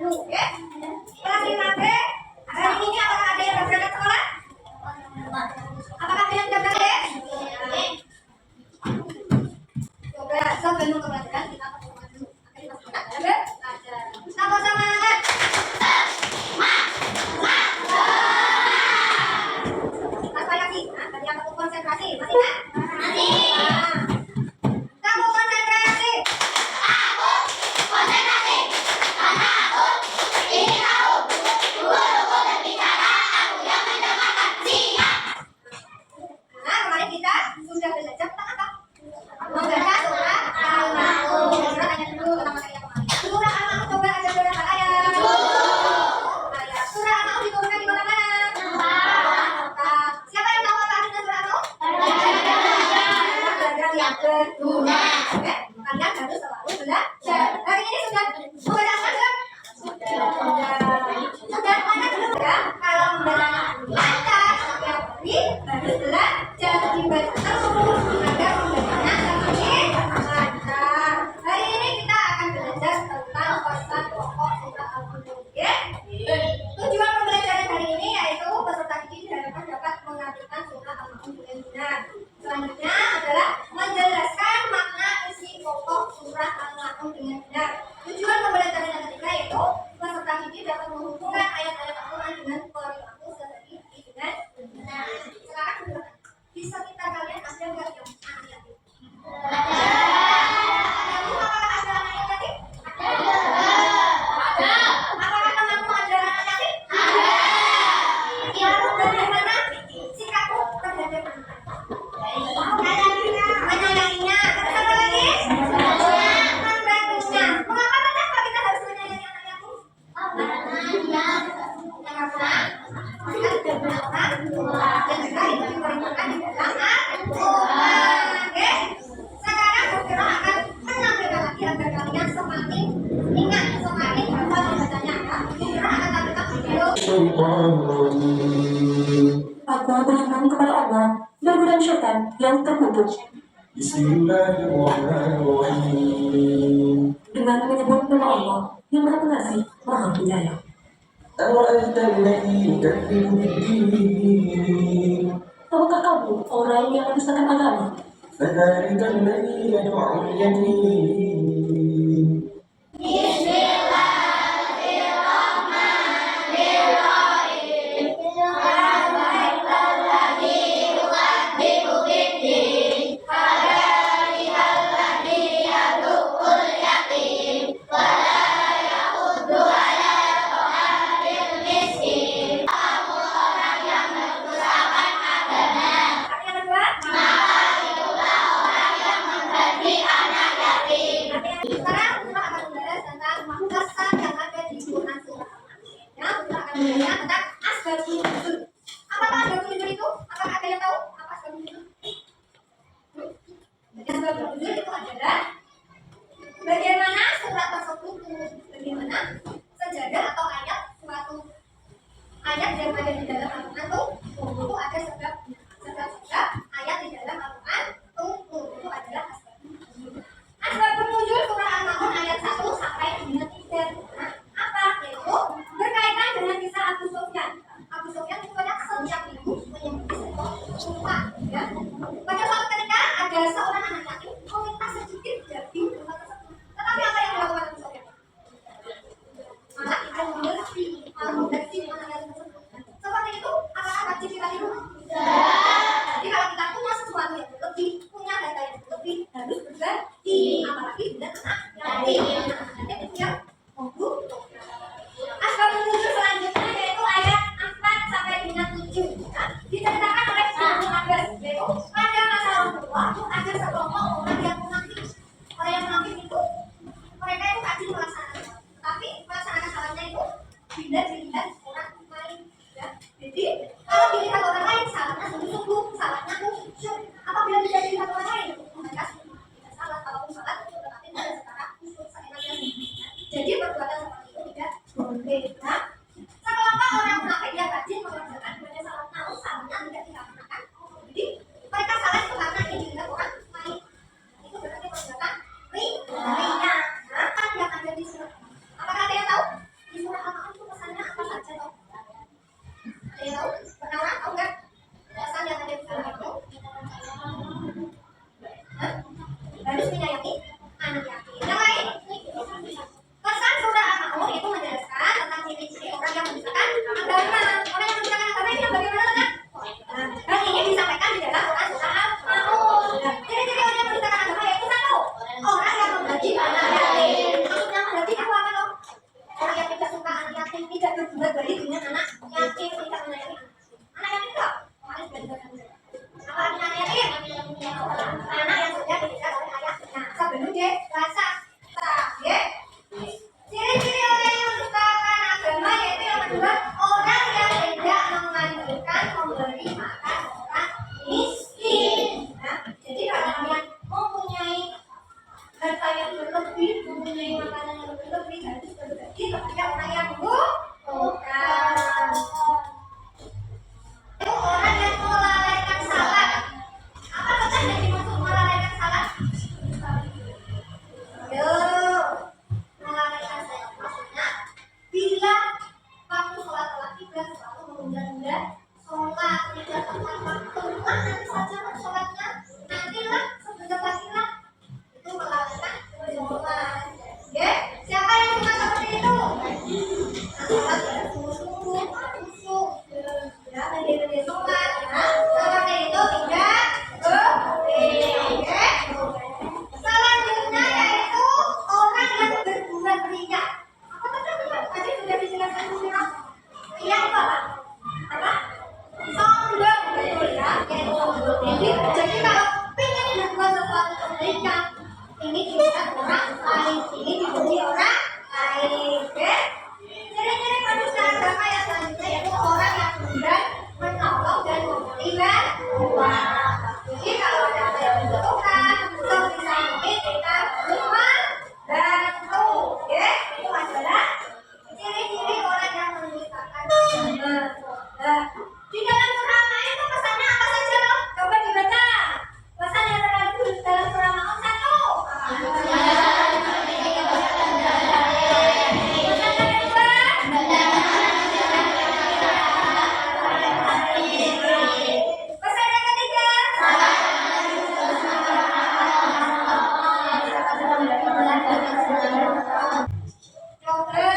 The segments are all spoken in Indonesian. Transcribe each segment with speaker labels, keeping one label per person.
Speaker 1: dulu, oke? Kelas 5B, hari ini apakah ada yang berangkat sekolah? Apakah ada yang berangkat deh? Coba sebelum ke pelajaran kita ketemu dulu. Oke, sama-sama. Apa lagi? Tadi apa tuh konsentrasi? Masih kan? Masih. Kamu konsentrasi. Nah, kemarin kita sudah belajar tentang apa? Membaca surat Al-Ma'un. Surat tanya dulu tentang materinya kemarin. Surat Al-Ma'un coba ada berapa ayat? Ayat. Surat Al-Ma'un diturunkan di mana-mana? Mekah. Siapa yang tahu apa artinya surat Al-Ma'un? Belajar yang kedua. Oke, kalian harus selalu belajar. Hari ini sudah membaca Al-Ma'un? Sudah mana dulu ya? Kalau membacanya lancar, setiap hari harus belajar dibaca terus agar membacanya semakin lancar. Hari ini kita akan belajar tentang pesan pokok surat Al-Ma'un. Tujuan pembelajaran hari ini yaitu peserta didik diharapkan dapat mengartikan surat Al-Ma'un dengan benar. Selanjutnya adalah menjelaskan makna isi pokok surat Al-Ma'un dengan benar. Tujuan pembelajaran yang ketiga yaitu peserta didik dapat menghubungkan ayat-ayat Al-Quran dengan perilaku sehari-hari dengan benar. Sekarang di sekitar kalian ada nggak yang anak yatim? Ada. Apakah ada anak yang yatim? Ada. Apakah temanmu ada anak yatim? Ada. Lalu bagaimana sikapmu terhadap anak? Menyayanginya. Terus apa lagi? Membantunya. Kenapa kita harus menyayangi anak yatim? Karena kita tidak punya orang tua dan juga itu diperintahkan di dalam Al-Quran. Oke? Sekarang Bukiro akan menampilkan lagi agar kalian semakin ingat, semakin hafal membacanya. Bukiro akan tampilkan video.
Speaker 2: Aku berlindung kepada Allah dari godaan syaitan yang terkutuk.
Speaker 3: Bismillahirrahmanirrahim.
Speaker 2: Dengan menyebut nama Allah yang Maha Pengasih, Maha Penyayang.
Speaker 3: أرأيت الذي يكذب بالدين
Speaker 2: Tahukah kamu orang yang mendustakan agama?
Speaker 3: فذلك الذي يدع اليتيم
Speaker 1: Yang kedua, dengan anak yatim tidak menyayangi anak yatim kok harus belajar apa artinya anak yatim? Anak yang sudah dididik oleh ayah. Nah, sebelum dia bahasa ya. Ciri-ciri orang yang menciptakan agama yaitu yang kedua, orang yang tidak menganjurkan memberi makan orang miskin. Nah, jadi kalau kalian mempunyai harta yang berlebih, mempunyai makanan yang berlebih, harus berbagi kepada orang yang membutuhkan. Itu orang yang melalaikan salat. Apa kata yang dimaksud melalaikan salat? Ayo, melalaikan salat maksudnya bila waktu sholat telah tiba selalu menunda-nunda sholat tidak tepat waktu. Nanti saja sholatnya, nantilah sebentar lagi lah. Itu melalaikan sholat. Ya, siapa yang cuma seperti itu? Sholat ya, sungguh-sungguh, khusyuk, ya, tadi sholat, ya, seperti itu tidak boleh. Ya. Selanjutnya yaitu orang yang berbuat riya. Apa tadi? Tadi sudah dijelaskan semua. Riya itu apa? Apa? Sombong, betul ya? Yaitu sombong. Jadi kalau ingin berbuat sesuatu kebaikan, ini dilihat orang lain, ini dipuji orang lain. Oke? Ciri-ciri manusia agama yang selanjutnya yaitu orang yang mudah menolong dan memberi bantuan. Jadi kalau ada apa yang dibutuhkan, sebisa mungkin kita harus membantu. Oke? Itu adalah ciri-ciri orang yang menciptakan agama. Nah, di dalam surah Maun itu pesannya apa saja loh? Coba dibaca. Pesan yang terkandung di dalam surah Maun 1. Pesan yang ketiga. Coba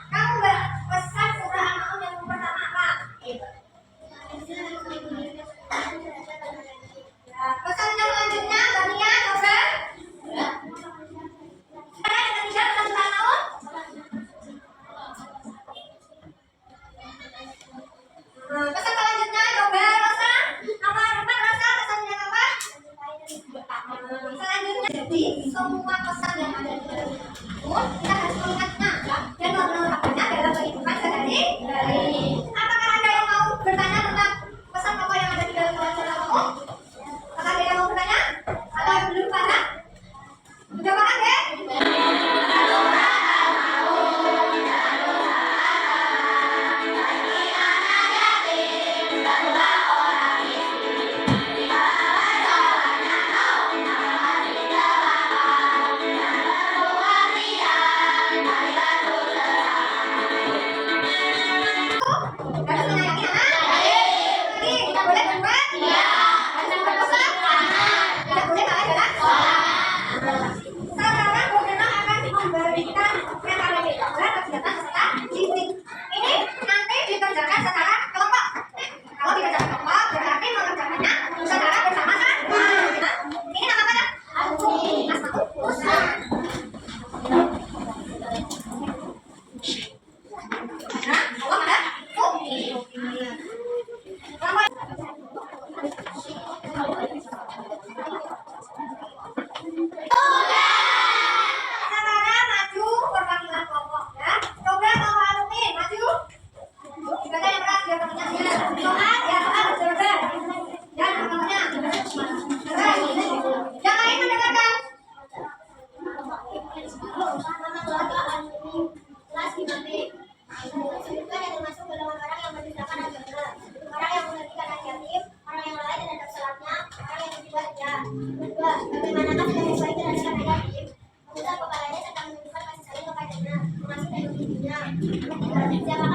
Speaker 1: kamu mbak pesan surah Al-Maun yang pertama apa? Ya, pesan yang selanjutnya Bania coba. Sekarang yang ketiga pesan surah Al-Maun. Pesan selanjutnya coba Rosa. Nomor 4 Rosa pesannya apa? Selanjutnya jadi semua pesan yang ada di dalam itu kita harus melihatnya dan menerapkannya dalam kehidupan sehari-hari. Apakah ada yang mau bertanya tentang pesan pokok yang ada di dalam surat Al-Maun? Apakah ada yang mau bertanya? Atau yang belum paham? Sudah paham ya? Harus menyayangi anak? Lagi, tidak boleh berbuat? Harus berdosa? Tidak boleh kalah dalam sholat. Sekarang Bagaimana akan memberikan metode kegiatan secara disiplin. Ini nanti dikerjakan secara kelompok. Kalau dikerjakan kelompok berarti mengerjakannya secara bersama-sama. Ini nama apa? Asmaul Husna. Allah ada sekarang maju perwakilan kelompok ya. Coba Pak Alumin maju. Dibaca yang keras biar temennya soal ya soal coba. Dan temennya. Yang lain mendengarkan. Kelas dimati. Disebutkan yang termasuk golongan orang yang menciptakan agama, orang yang mengertikan anak yatim, orang yang lalai terhadap sholatnya, orang yang beribadah. Kedua, bagaimanakah kita sesuai dengan anak yatim, memutar kepalanya serta menunjukkan kasih sayang kepadanya, mengasihi dan mendidikannya. Ketiga, siapa